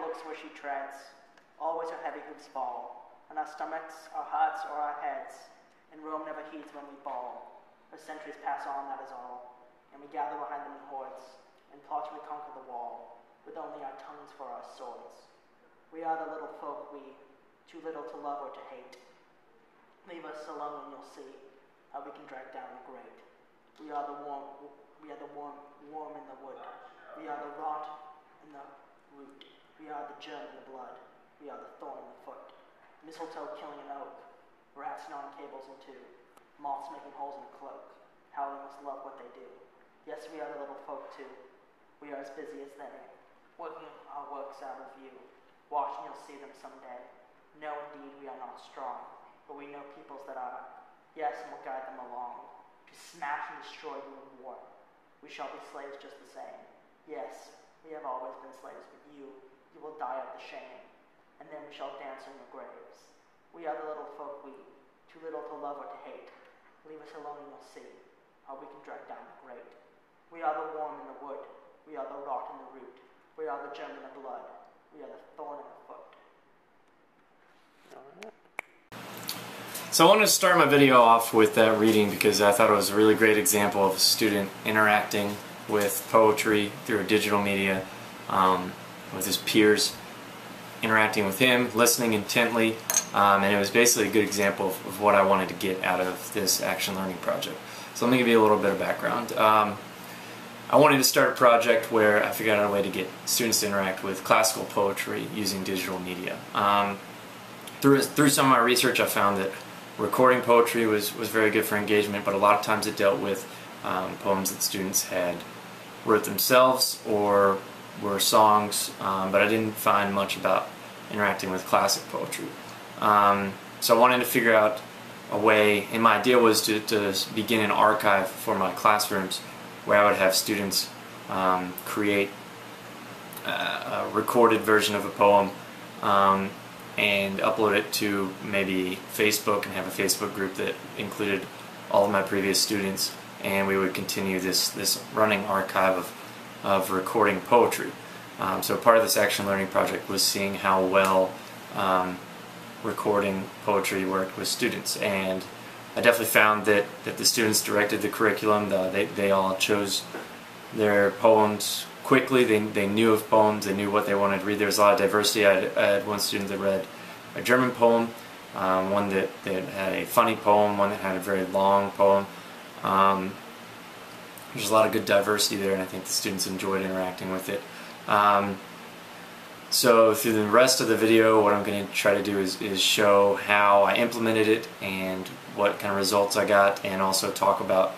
books where she treads, always her heavy hooves fall, on our stomachs, our hearts, or our heads, and Rome never heeds when we bawl. Her centuries pass on, that is all, and we gather behind them in hordes, and plot to reconquer the wall, with only our tongues for our swords. We are the little folk, we, too little to love or to hate. Leave us alone and you'll see how we can drag down the great. We are the worm in the wood. We are the rot in the root. We are the germ in the blood. We are the thorn in the foot. Mistletoe killing an oak. Rats gnawing cables in two. Moths making holes in a cloak. How we must love what they do. Yes, we are the little folk too. We are as busy as they, working our works out of view. Watch and you'll see them someday. No, indeed, we are not strong, but we know peoples that are. Yes, and we'll guide them along, to smash and destroy you in war. We shall be slaves just the same. Yes, we have always been slaves, but you will die of the shame, and then we shall dance in your graves. We are the little folk, we, too little to love or to hate. Leave us alone and you'll see how we can drag down the great. We are the worm in the wood. We are the rot in the root. We are the germ in the blood. We are the thorn in the foot. So I wanted to start my video off with that reading because I thought it was a really great example of a student interacting with poetry through a digital media, with his peers interacting with him, listening intently, and it was basically a good example of what I wanted to get out of this action learning project. So let me give you a little bit of background. I wanted to start a project where I figured out a way to get students to interact with classical poetry using digital media. Through some of my research, I found that recording poetry was very good for engagement, but a lot of times it dealt with poems that students had wrote themselves or were songs, but I didn't find much about interacting with classic poetry. So I wanted to figure out a way, and my idea was to begin an archive for my classrooms where I would have students create a recorded version of a poem and upload it to maybe Facebook and have a Facebook group that included all of my previous students, and we would continue this running archive of recording poetry. So part of this action learning project was seeing how well recording poetry worked with students, and I definitely found that the students directed the curriculum. They all chose their poems quickly. They knew of poems, they knew what they wanted to read. There was a lot of diversity. I had one student that read a German poem, one that had a funny poem, one that had a very long poem. There's a lot of good diversity there, and I think the students enjoyed interacting with it. So through the rest of the video, what I'm going to try to do is show how I implemented it and what kind of results I got, and also talk about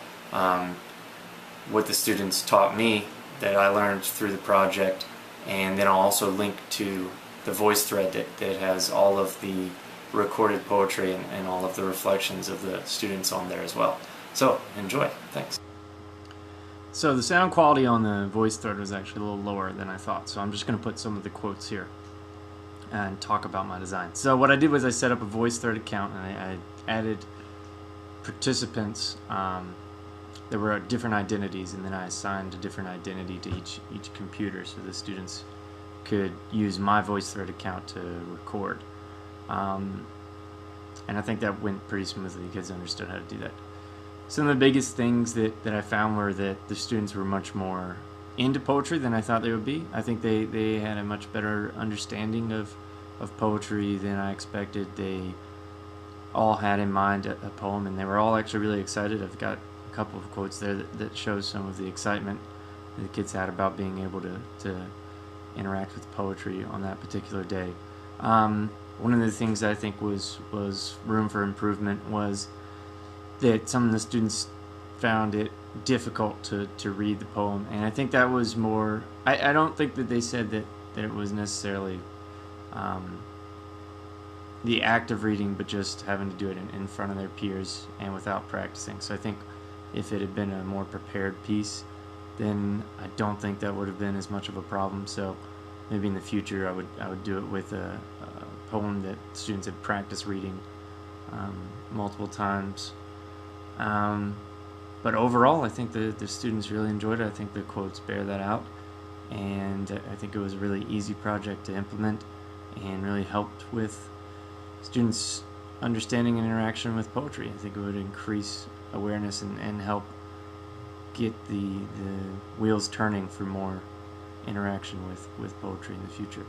what the students taught me that I learned through the project, and then I'll also link to the voice thread that has all of the recorded poetry and all of the reflections of the students on there as well. So enjoy. Thanks. So the sound quality on the voice thread was actually a little lower than I thought, so I'm just going to put some of the quotes here and talk about my design. So what I did was I set up a voice thread account, and I added participants that were different identities, and then I assigned a different identity to each computer so the students could use my voice thread account to record. And I think that went pretty smoothly. The kids understood how to do that. Some of the biggest things that I found were that the students were much more into poetry than I thought they would be. I think they had a much better understanding of poetry than I expected. They all had in mind a poem, and they were all actually really excited. I've got a couple of quotes there that shows some of the excitement that the kids had about being able to interact with poetry on that particular day. One of the things that I think was room for improvement was that some of the students found it difficult to read the poem, and I think that was more, I don't think that they said that it was necessarily the act of reading, but just having to do it in front of their peers and without practicing. So I think if it had been a more prepared piece, then I don't think that would have been as much of a problem. So maybe in the future I would do it with a poem that students had practiced reading multiple times. But overall, I think the students really enjoyed it. I think the quotes bear that out. and I think it was a really easy project to implement and really helped with students' understanding and interaction with poetry. I think it would increase awareness and help get the wheels turning for more interaction with poetry in the future.